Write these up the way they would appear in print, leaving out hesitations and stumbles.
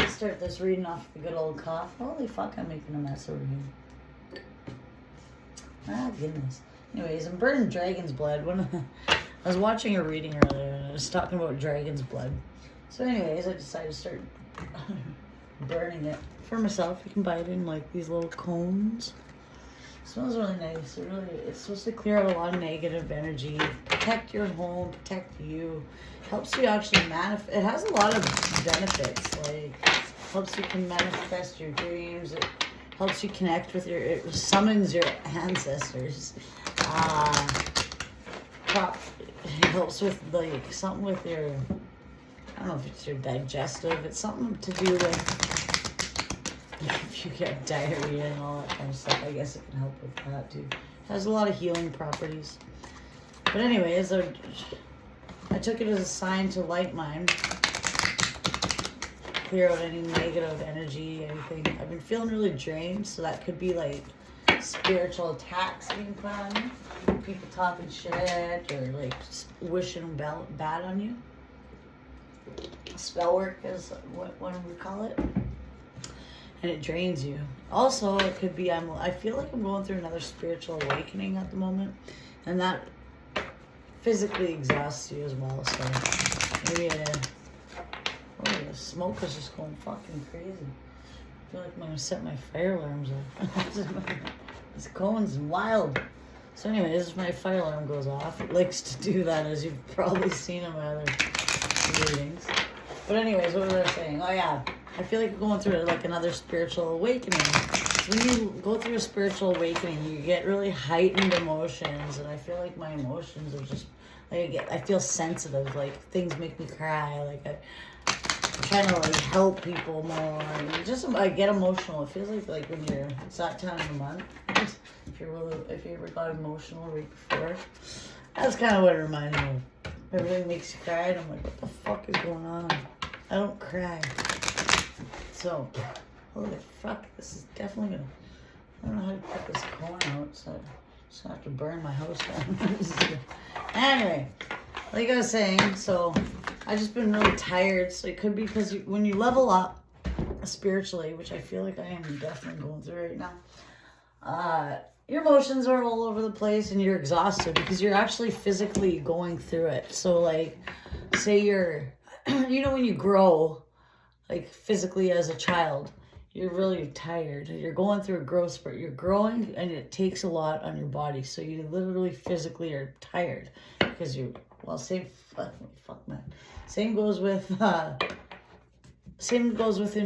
Start this reading off the good old cough. Holy fuck, I'm making a mess over here. Ah, goodness. Anyways, I'm burning dragon's blood. I was watching a reading earlier and I was talking about dragon's blood. So anyways, I decided to start burning it for myself. You can buy it in like these little cones. It smells really nice. It's supposed to clear out a lot of negative energy, protect your home, protect you. Helps you actually manifest. It has a lot of benefits. Like, helps you can manifest your dreams. It helps you connect with it summons your ancestors. It helps with like something with your, I don't know if it's your digestive. It's something to do with if you get diarrhea and all that kind of stuff. I guess it can help with that too. It has a lot of healing properties. But anyways, I took it as a sign to light mine. Clear out any negative energy, anything. I've been feeling really drained, so that could be like spiritual attacks being put on you. People talking shit or like wishing bad on you. Spell work is what we call it. And it drains you. Also, it could be, I feel like I'm going through another spiritual awakening at the moment. And that physically exhausts you as well. So maybe the smoke is just going fucking crazy. I feel like I'm going to set my fire alarms off. This cone's wild. So anyways, my fire alarm goes off. It likes to do that, as you've probably seen in my other readings. But anyways, what was I saying? Oh yeah, I feel like I'm going through like another spiritual awakening. When you go through a spiritual awakening, you get really heightened emotions, and I feel like my emotions are just like I feel sensitive. Like things make me cry. Like I'm trying to like help people more. And just I get emotional. It feels like when it's that time of the month. If you ever got emotional right before, that's kind of what it reminded me of. Everything makes you cry, and I'm like, what the fuck is going on? I don't cry. So, holy fuck, this is definitely gonna, I don't know how to put this cone out, so I just have to burn my house down. Anyway, like I was saying, so I've just been really tired, so it could be because when you level up spiritually, which I feel like I am definitely going through right now, your emotions are all over the place and you're exhausted because you're actually physically going through it. So like, say you're, when you grow, like physically as a child, you're really tired. You're going through a growth spurt. You're growing and it takes a lot on your body. So you literally physically are tired because fuck man. Same goes with when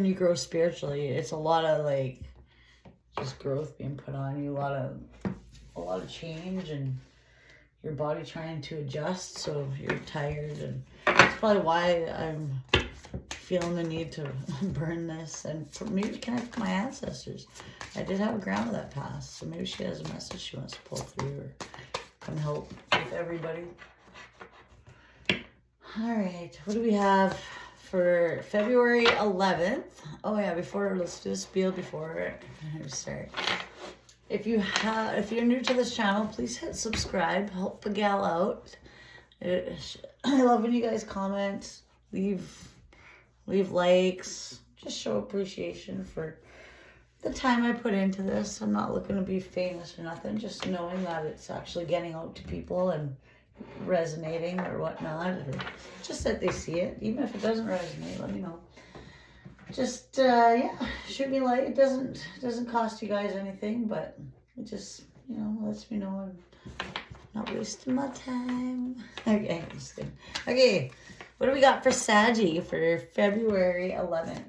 you grow spiritually. It's a lot of like, just growth being put on you, a lot of change and your body trying to adjust, so you're tired, and that's probably why I'm feeling the need to burn this and for me to connect with my ancestors. I did have a grandma that passed, so maybe she has a message she wants to pull through or come help with everybody. All right, what do we have for February 11th? Oh yeah, let's do the spiel before I start. If you're new to this channel, please hit subscribe. Help the gal out. I love when you guys comment, leave likes, just show appreciation for the time I put into this. I'm not looking to be famous or nothing, just knowing that it's actually getting out to people and resonating or whatnot, or just that they see it. Even if it doesn't resonate, let me know. Just shoot me a like. It doesn't cost you guys anything, but it just lets me know I'm not wasting my time. Okay, I'm just kidding. Okay, what do we got for Saggy for February 11th?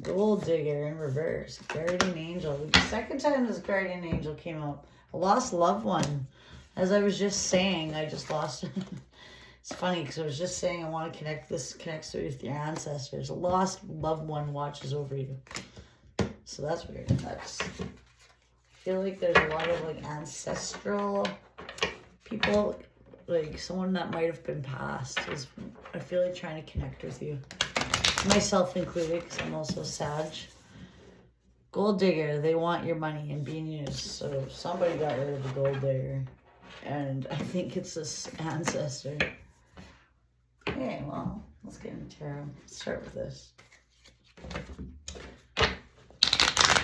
Gold Digger in reverse. Guardian Angel. The second time this Guardian Angel came out. A lost loved one. As I was just saying, I just lost. It's funny because I was just saying I want to connect with your ancestors. A lost loved one watches over you. So that's weird. I feel like there's a lot of like ancestral people, like someone that might have been passed. I feel like trying to connect with you. Myself included, because I'm also Sag. Gold digger, they want your money and being used. So somebody got rid of the gold digger. And I think it's this ancestor. Okay, well, let's get into tarot. Let's start with this.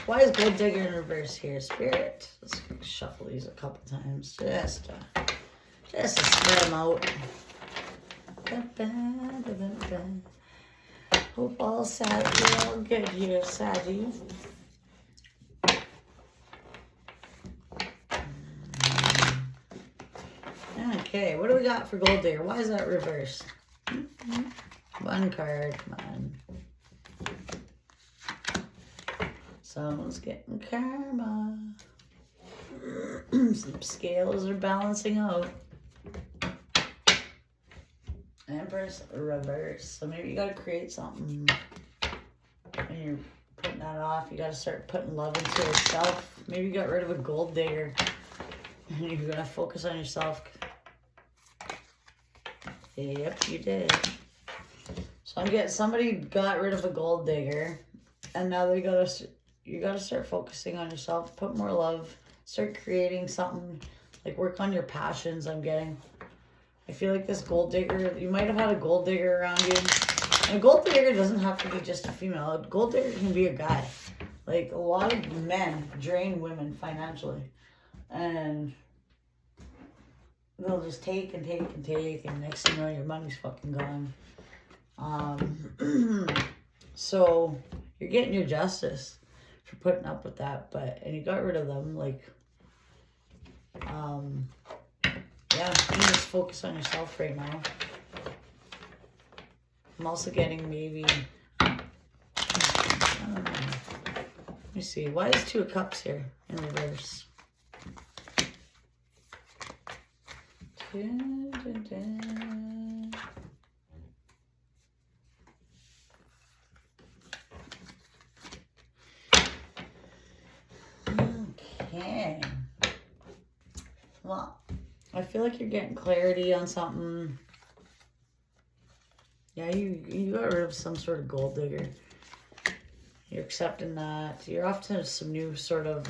Why is Gold Digger in reverse here, Spirit? Let's shuffle these a couple times. Just to spread them out. Hope all sad, you're all good here, Saggy. Okay, what do we got for Gold Digger? Why is that reversed? One card, come on. Someone's getting karma. Some scales are balancing out. Empress reverse. So maybe you gotta create something. When you're putting that off, you gotta start putting love into yourself. Maybe you got rid of a Gold Digger and you're gonna focus on yourself. Yep, you did. So I'm getting somebody got rid of a Gold Digger, and now you gotta start focusing on yourself. Put more love. Start creating something. Like work on your passions. I'm getting. I feel like this Gold Digger. You might have had a Gold Digger around you. And a Gold Digger doesn't have to be just a female. A Gold Digger can be a guy. Like a lot of men drain women financially, and they'll just take and take and take, and next thing you know, your money's fucking gone. So you're getting your justice for putting up with that, and you got rid of them, like, yeah, you just focus on yourself right now. I'm also getting maybe, I don't know. Let me see, why is Two of Cups here in reverse? Dun, dun, dun. Okay. Well, I feel like you're getting clarity on something. Yeah, you got rid of some sort of Gold Digger. You're accepting that. You're off to some new sort of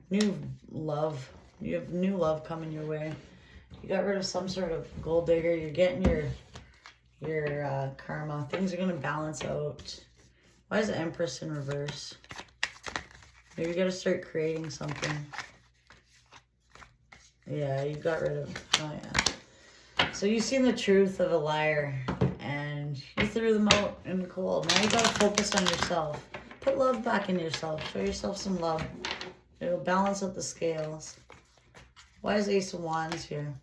new love. You have new love coming your way. You got rid of some sort of Gold Digger. You're getting your karma. Things are going to balance out. Why is the Empress in reverse? Maybe you got to start creating something. Yeah, you got rid of... Oh, yeah. So you've seen the truth of a liar. And you threw them out in the cold. Now you got to focus on yourself. Put love back in yourself. Show yourself some love. It'll balance out the scales. Why is Ace of Wands here?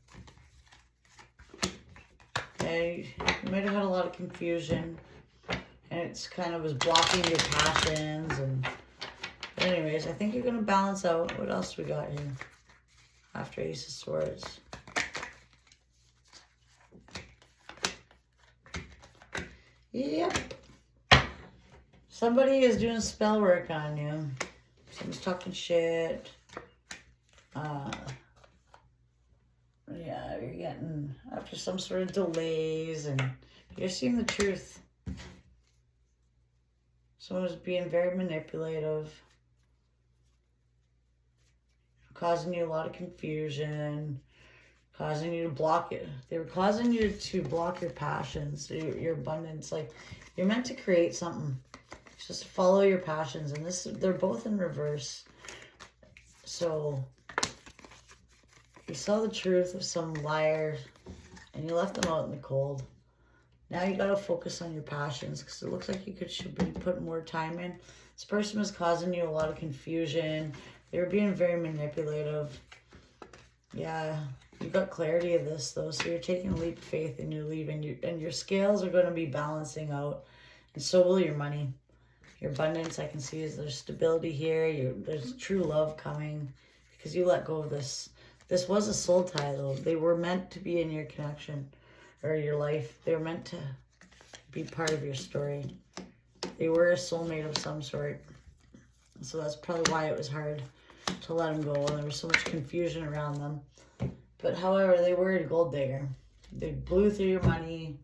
Okay, you might have had a lot of confusion, and it's kind of was blocking your passions. But anyways, I think you're gonna balance out. What else we got here after Ace of Swords? Yep. Somebody is doing spell work on you. Someone's talking shit. Yeah, you're getting after some sort of delays, and you're seeing the truth. Someone's being very manipulative, causing you a lot of confusion, causing you to block it. They were causing you to block your passions, your abundance. Like, you're meant to create something. Just follow your passions, and they're both in reverse. So you saw the truth of some liar, and you left them out in the cold. Now you got to focus on your passions, because it looks like you should be putting more time in. This person was causing you a lot of confusion. They were being very manipulative. Yeah, you got clarity of this, though, so you're taking a leap of faith, and you're leaving. And your scales are going to be balancing out, and so will your money. Your abundance, I can see, is there's stability here. There's true love coming, because you let go of this. This was a soul tie, though. They were meant to be in your connection or your life. They were meant to be part of your story. They were a soulmate of some sort. So that's probably why it was hard to let them go. And there was so much confusion around them. But however, they were a Gold Digger. They blew through your money.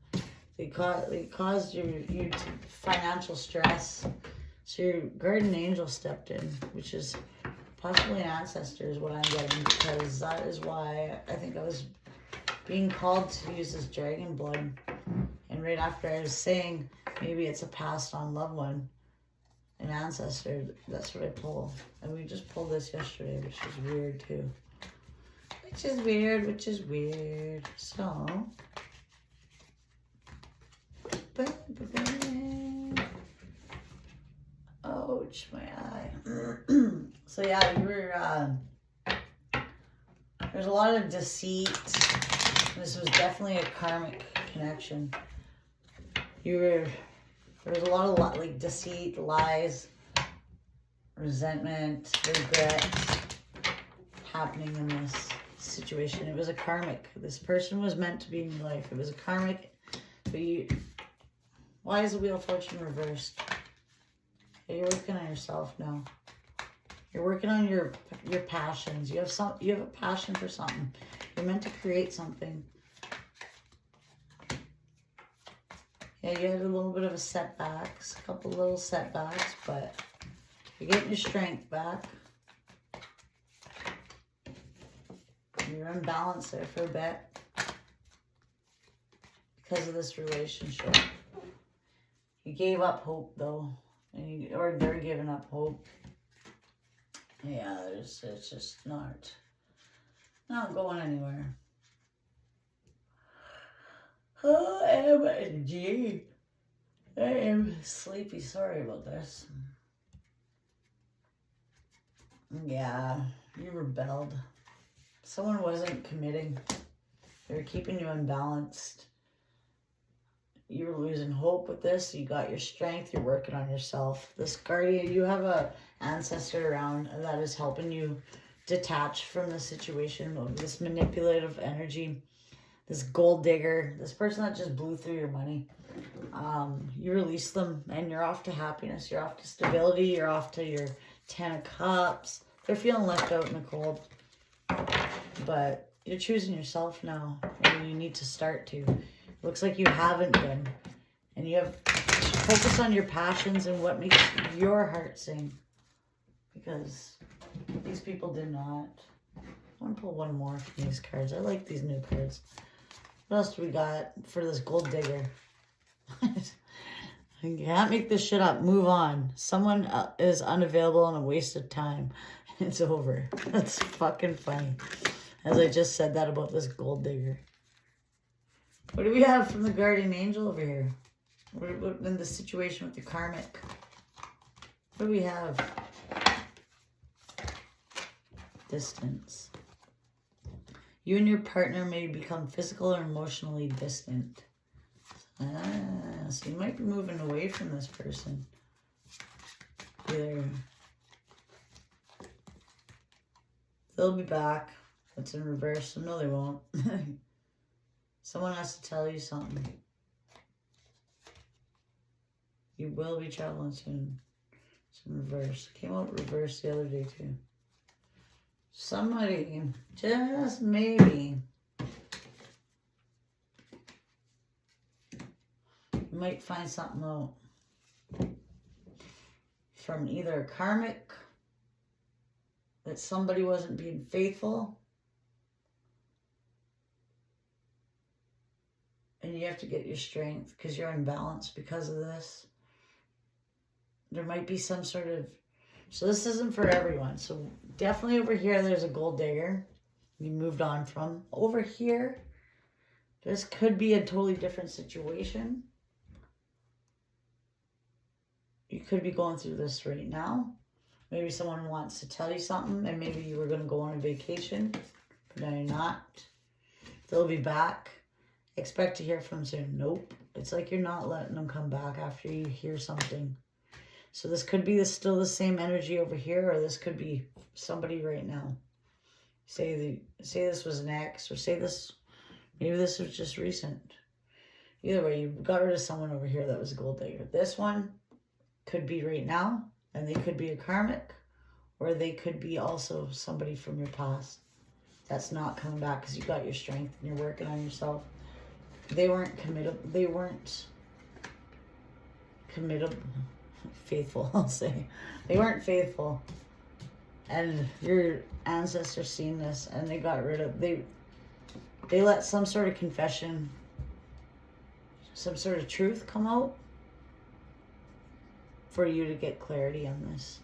They caused you financial stress. So your guardian angel stepped in, which is Possibly an ancestor is what I'm getting, because that is why I think I was being called to use this dragon blood. And right after I was saying maybe it's a passed on loved one, an ancestor, that's what I pull. And we just pulled this yesterday, which is weird too. Which is weird. So, ouch, my eye. So yeah, you were, there's a lot of deceit. This was definitely a karmic connection. There was a lot of like deceit, lies, resentment, regret happening in this situation. It was a karmic. This person was meant to be in your life. It was a karmic. But why is the Wheel of Fortune reversed? Okay, you're working on yourself now. You're working on your passions. You have a passion for something. You're meant to create something. Yeah, you had a little bit of a couple little setbacks, but you're getting your strength back. You're unbalanced there for a bit because of this relationship. You gave up hope though, or they're giving up hope. Yeah, it's just not going anywhere. OMG. I am sleepy. Sorry about this. Yeah, you rebelled. Someone wasn't committing. They were keeping you unbalanced. You were losing hope with this. You got your strength. You're working on yourself. This guardian, you have a ancestor around that is helping you detach from the situation of this manipulative energy, this gold digger, this person that just blew through your money. You release them and you're off to happiness. You're off to stability. You're off to your 10 of Cups. They're feeling left out in the cold. But you're choosing yourself now. And you need to start to. Looks like you haven't been. And you have to focus on your passions and what makes your heart sing. Because these people did not. I want to pull one more from these cards. I like these new cards. What else do we got for this gold digger? You can't make this shit up. Move on. Someone is unavailable and a waste of time. It's over. That's fucking funny. As I just said that about this gold digger. What do we have from the guardian angel over here? What in the situation with the karmic? What do we have? Distance. You and your partner may become physical or emotionally distant. So you might be moving away from this person. Either they'll be back. It's in reverse, so no, they won't. Someone has to tell you something. You will be traveling soon. It's in reverse. It came out reverse the other day too. Somebody, just maybe, you might find something out from either a karmic, that somebody wasn't being faithful, and you have to get your strength because you're unbalanced because of this. There might be some sort of, so this isn't for everyone. So definitely over here, there's a gold digger you moved on from. Over here, this could be a totally different situation. You could be going through this right now. Maybe someone wants to tell you something and maybe you were going to go on a vacation, but now you're not. They'll be back. Expect to hear from them soon. Nope. It's like you're not letting them come back after you hear something. So this could be still the same energy over here, or this could be somebody right now. Say this was an ex, or maybe this was just recent. Either way, you got rid of someone over here that was a gold digger. This one could be right now, and they could be a karmic, or they could be also somebody from your past that's not coming back because you got your strength and you're working on yourself. They weren't committed. They weren't committed. Faithful, I'll say. They weren't faithful. And your ancestors seen this and they got rid of, they let some sort of confession, some sort of truth come out for you to get clarity on this.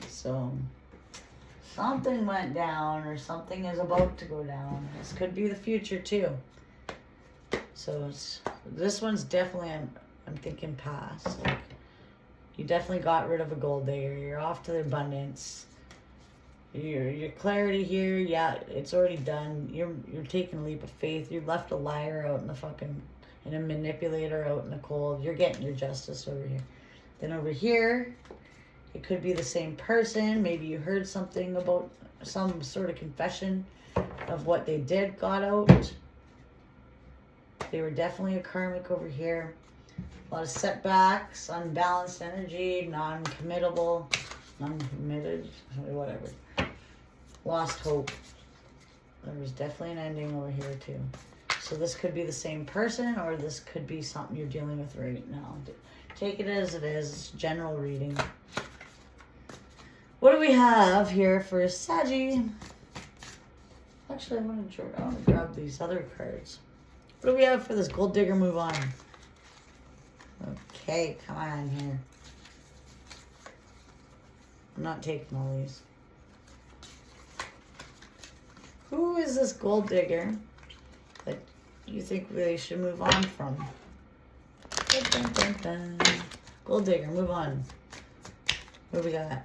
So something went down or something is about to go down. This could be the future too. So this one's definitely, I'm thinking past. Like, you definitely got rid of a gold digger. You're off to the abundance. Your clarity here, yeah, it's already done. You're taking a leap of faith. You left a liar out in the fucking, and a manipulator out in the cold. You're getting your justice over here. Then over here, it could be the same person. Maybe you heard something about some sort of confession of what they did got out. They were definitely a karmic over here. A lot of setbacks, unbalanced energy, non-committed, whatever. Lost hope. There was definitely an ending over here too. So this could be the same person, or this could be something you're dealing with right now. Take it as it is. It's general reading. What do we have here for Saggy? Actually, I want to grab these other cards. What do we have for this gold digger move on? Okay, come on here. I'm not taking all these. Who is this gold digger that you think they should move on from? Dun, dun, dun, dun. Gold digger, move on. What do we got?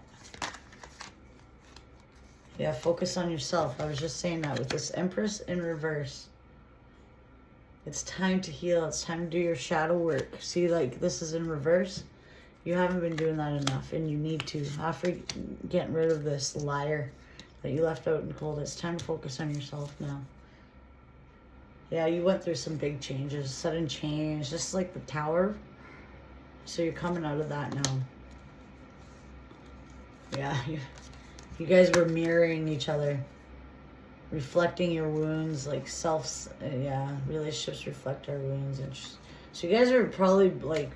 Yeah, focus on yourself. I was just saying that with this Empress in reverse. It's time to heal. It's time to do your shadow work. See, like, this is in reverse. You haven't been doing that enough, and you need to. After getting rid of this liar that you left out in the cold, it's time to focus on yourself now. Yeah, you went through some big changes, sudden change, just like the Tower. So you're coming out of that now. Yeah, you guys were mirroring each other, reflecting your wounds, like relationships reflect our wounds. And so you guys are probably like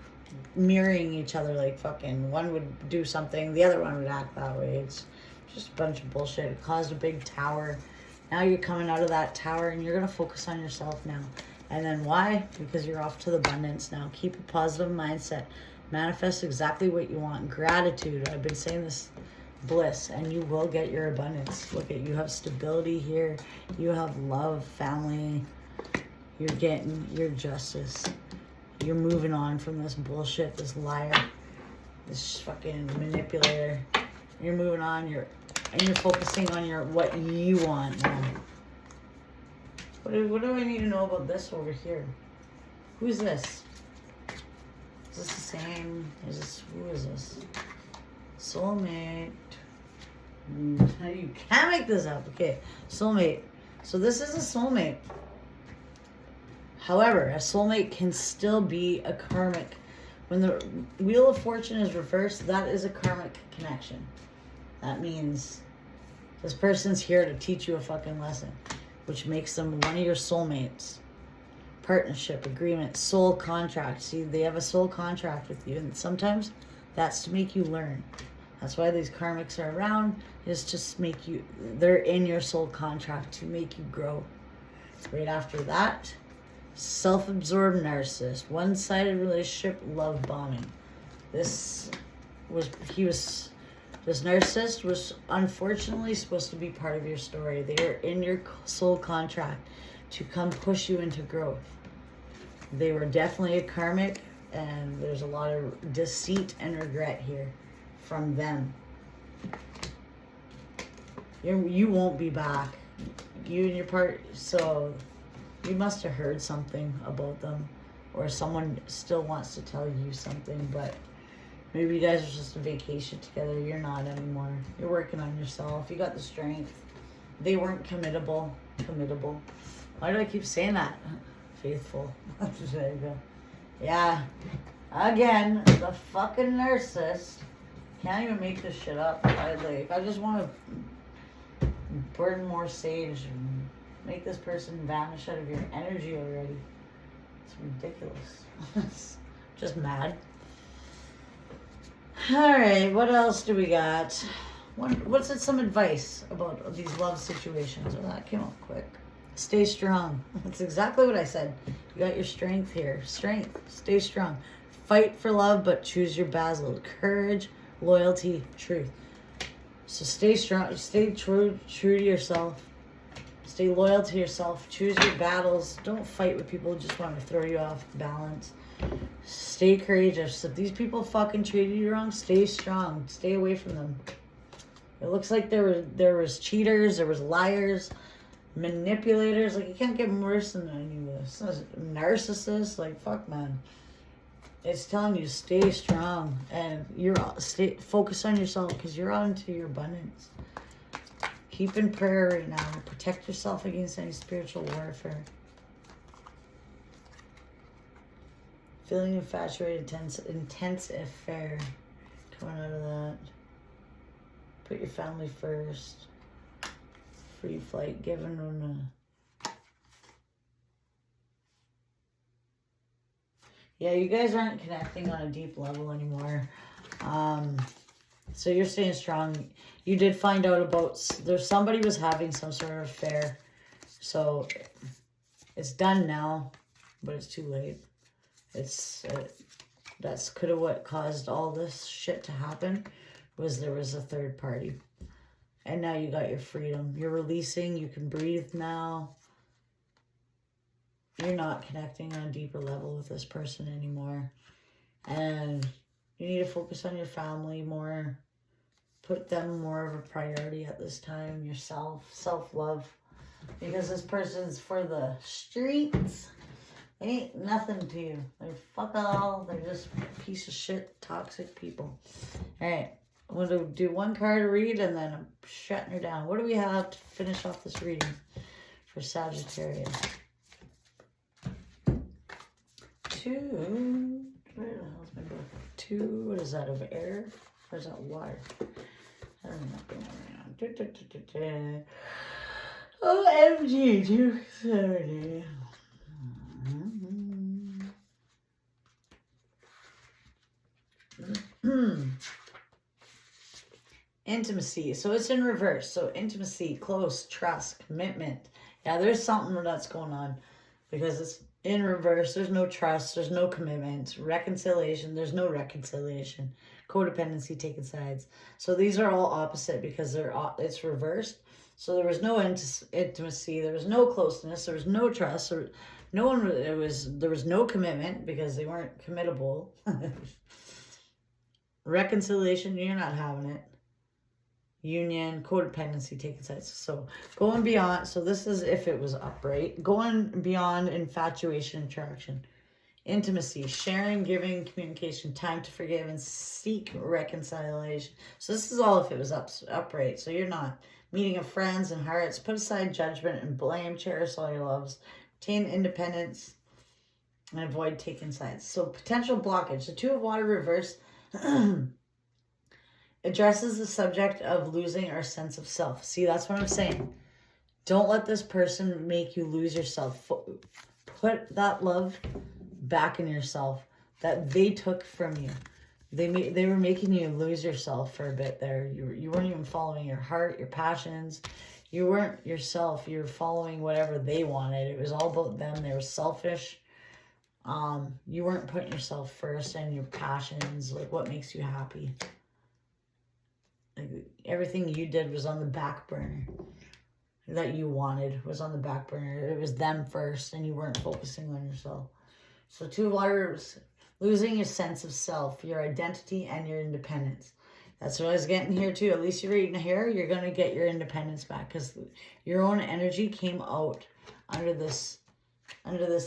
mirroring each other, like fucking one would do something, the other one would act that way. It's just a bunch of bullshit. It caused a big tower. Now you're coming out of that tower and you're going to focus on yourself now. And then why? Because you're off to the abundance now. Keep a positive mindset. Manifest exactly what you want. Gratitude. I've been saying this. Bliss, and you will get your abundance. Look at, you have stability here. You have love, family. You're getting your justice. You're moving on from this bullshit, this liar, this fucking manipulator. You're moving on. You're focusing on what you want now. What do I need to know about this over here? Who's this? Is this the same? Who is this? Soulmate. You can't make this up. Okay, soulmate. So this is a soulmate. However, a soulmate can still be a karmic. When the Wheel of Fortune is reversed, that is a karmic connection. That means this person's here to teach you a fucking lesson, which makes them one of your soulmates. Partnership, agreement, soul contract. See, they have a soul contract with you, and sometimes that's to make you learn. That's why these karmics are around, is to make you, they're in your soul contract to make you grow. Right after that, self-absorbed narcissist, one-sided relationship, love bombing. This narcissist was unfortunately supposed to be part of your story. They are in your soul contract to come push you into growth. They were definitely a karmic, and there's a lot of deceit and regret here from them. You won't be back. You and your part, so you must have heard something about them, or someone still wants to tell you something, but maybe you guys are just on vacation together. You're not anymore. You're working on yourself. You got the strength. They weren't committable. Why do I keep saying that? Faithful. There you go. Yeah. Again, the fucking narcissist. Can't even make this shit up. I just want to burn more sage and make this person vanish out of your energy already. It's ridiculous. Just mad. All right, what else do we got? What's it? Some advice about these love situations. Oh, that came up quick. Stay strong. That's exactly what I said. You got your strength here. Strength. Stay strong. Fight for love, but choose your battles. Courage, loyalty, truth. So stay strong. Stay true to yourself. Stay loyal to yourself. Choose your battles. Don't fight with people who just want to throw you off balance. Stay courageous. If these people fucking treated you wrong, stay strong. Stay away from them. It looks like there was cheaters, there was liars, manipulators. Like, you can't get worse than any of this. Narcissists. Like, fuck, man. It's telling you stay strong and focus on yourself, because you're on to your abundance. Keep in prayer right now. Protect yourself against any spiritual warfare. Feeling infatuated, intense affair. Coming out of that. Put your family first. Free flight given on Yeah, you guys aren't connecting on a deep level anymore. So you're staying strong. You did find out about somebody was having some sort of affair. So it's done now, but it's too late. That's could have what caused all this shit to happen, was there was a third party. And now you got your freedom. You're releasing. You can breathe now. You're not connecting on a deeper level with this person anymore. And you need to focus on your family more. Put them more of a priority at this time. Yourself. Self-love. Because this person's for the streets. They ain't nothing to you. They're fuck all. They're just piece of shit, toxic people. Alright. I'm going to do one card to read, and then I'm shutting her down. What do we have to finish off this reading for Sagittarius? Two. Where the hell's my book? Two. What is that, of air? Or is that water? I don't know. OMG. 270. Intimacy. So it's in reverse. So intimacy, close, trust, commitment. Yeah, there's something that's going on, because it's in reverse. There's no trust. There's no commitment. Reconciliation. There's no reconciliation. Codependency, taking sides. So these are all opposite, because it's reversed. So there was no intimacy. There was no closeness. There was no trust. There was no commitment, because they weren't committable. Reconciliation, you're not having it. Union, codependency, taking sides. So going beyond, so this is if it was upright. Going beyond infatuation, attraction. Intimacy, sharing, giving, communication, time to forgive, and seek reconciliation. So this is all if it was upright. So you're not. Meeting of friends and hearts. Put aside judgment and blame. Cherish all your loves. Attain independence and avoid taking sides. So potential blockage. The Two of Water reverse addresses the subject of losing our sense of self. See, that's what I'm saying. Don't let this person make you lose yourself. Put that love back in yourself that they took from you. They were making you lose yourself for a bit there. You weren't even following your heart, your passions. You weren't yourself. You were following whatever they wanted. It was all about them. They were selfish. You weren't putting yourself first and your passions, like what makes you happy. Like, everything you did was on the back burner. That you wanted was on the back burner. It was them first, and you weren't focusing on yourself. So Two of Water, losing your sense of self, your identity, and your independence. That's what I was getting here too. At least you're reading here, you're going to get your independence back, because your own energy came out under this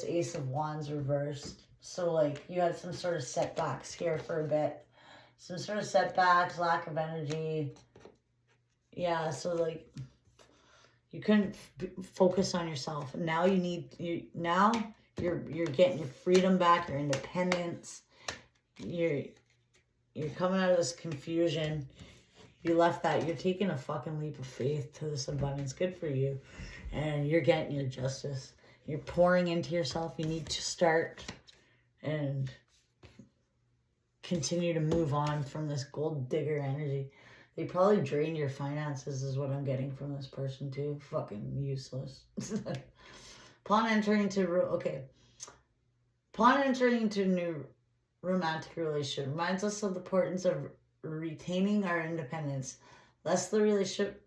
Ace of Wands reversed. So like you had some sort of setbacks here for a bit. Some sort of setbacks, lack of energy. Yeah, so like you couldn't focus on yourself. Now you're getting your freedom back, your independence. You're coming out of this confusion. You left that. You're taking a fucking leap of faith to this abundance. Good for you. And you're getting your justice. You're pouring into yourself. You need to start and continue to move on from this gold digger energy. They probably drained your finances is what I'm getting from this person too. Fucking useless. Upon entering into a new romantic relationship reminds us of the importance of retaining our independence, lest the relationship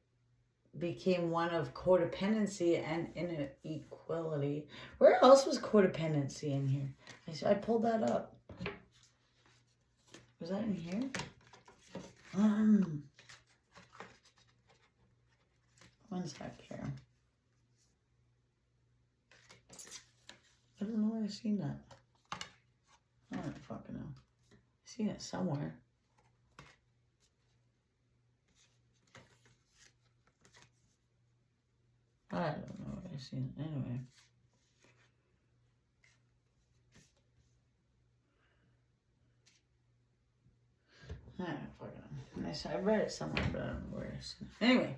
became one of codependency and inequality. Where else was codependency in here? I pulled that up. Was that in here? One sec here. I don't know where I've seen that. I don't fucking know. I've seen it somewhere. I don't know where I've seen it. Anyway. I don't fucking know. I read it somewhere, but I don't know where it's. Anyway.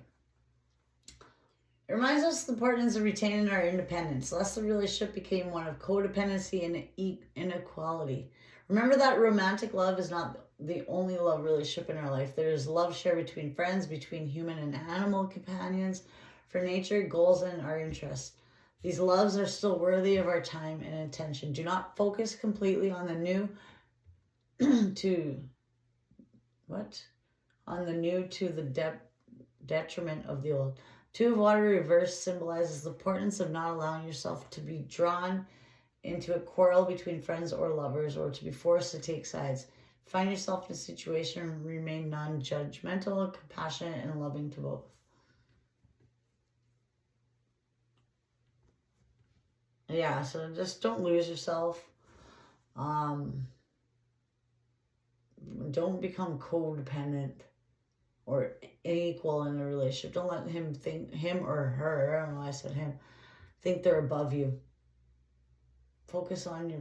It reminds us of the importance of retaining our independence, lest the relationship became one of codependency and inequality. Remember that romantic love is not the only love relationship in our life. There is love shared between friends, between human and animal companions, for nature, goals, and our interests. These loves are still worthy of our time and attention. Do not focus completely on the new to the detriment of the old. Two of Water reversed symbolizes the importance of not allowing yourself to be drawn into a quarrel between friends or lovers, or to be forced to take sides. Find yourself in a situation and remain non-judgmental, compassionate, and loving to both. Yeah, so just don't lose yourself. Don't become codependent or unequal in a relationship. Don't let him or her, I don't know why I said him, think they're above you. Focus on your...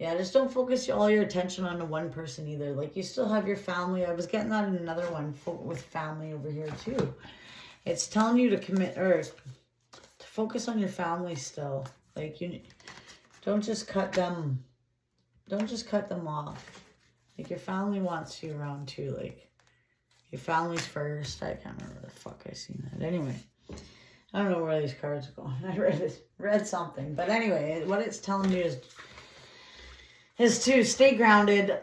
Yeah, just don't focus all your attention on one person either. Like, you still have your family. I was getting that in another one with family over here too. It's telling you to commit, or to focus on your family still. Like, you don't just cut them off. Like, your family wants you around too. Like, your family's first. I can't remember where the fuck I seen that. Anyway, I don't know where these cards are going. I read something. But anyway, what it's telling you is to stay grounded.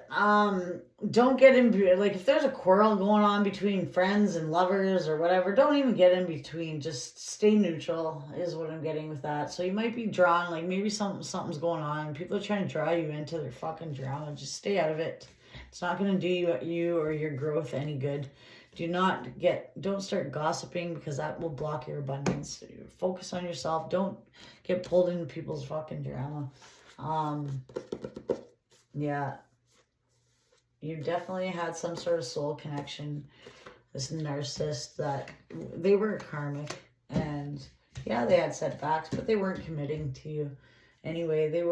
Don't get in, like, if there's a quarrel going on between friends and lovers or whatever, don't even get in between. Just stay neutral is what I'm getting with that. So you might be drawn, like, maybe something's going on. People are trying to draw you into their fucking drama. Just stay out of it. It's not going to do you or your growth any good. Don't start gossiping, because that will block your abundance. Focus on yourself. Don't get pulled into people's fucking drama. Yeah. You definitely had some sort of soul connection. This narcissist that they were karmic, and yeah, they had setbacks, but they weren't committing to you. Anyway, they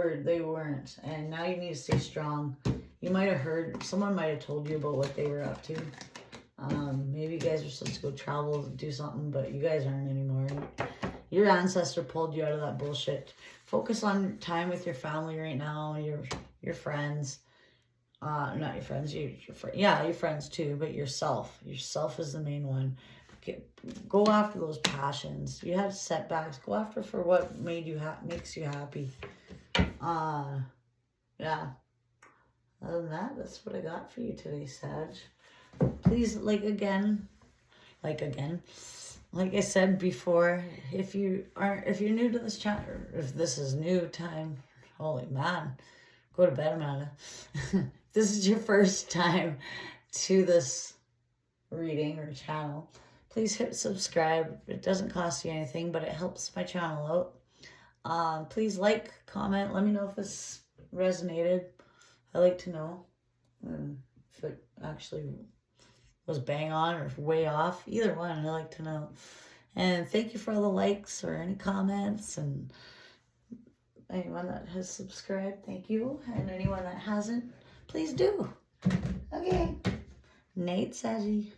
weren't. And now you need to stay strong. You might have heard, someone might have told you about what they were up to. Maybe you guys were supposed to go travel, do something, but you guys aren't anymore. Your ancestor pulled you out of that bullshit. Focus on time with your family right now, your friends. Not your friends, your friends too, but yourself. Yourself is the main one. Go after those passions. You had setbacks. Go after for what makes you happy. Yeah. Other than that, that's what I got for you today, Sag. Please, like I said before, if you're new to this channel, or if this is new time, holy man, go to bed, Amanda. If this is your first time to this reading or channel, please hit subscribe. It doesn't cost you anything, but it helps my channel out. Please like, comment, let me know if this resonated. I like to know if it actually was bang on or way off. Either one, I like to know. And thank you for all the likes or any comments, and anyone that has subscribed, thank you. And anyone that hasn't, please do. Okay. Nate Saggy.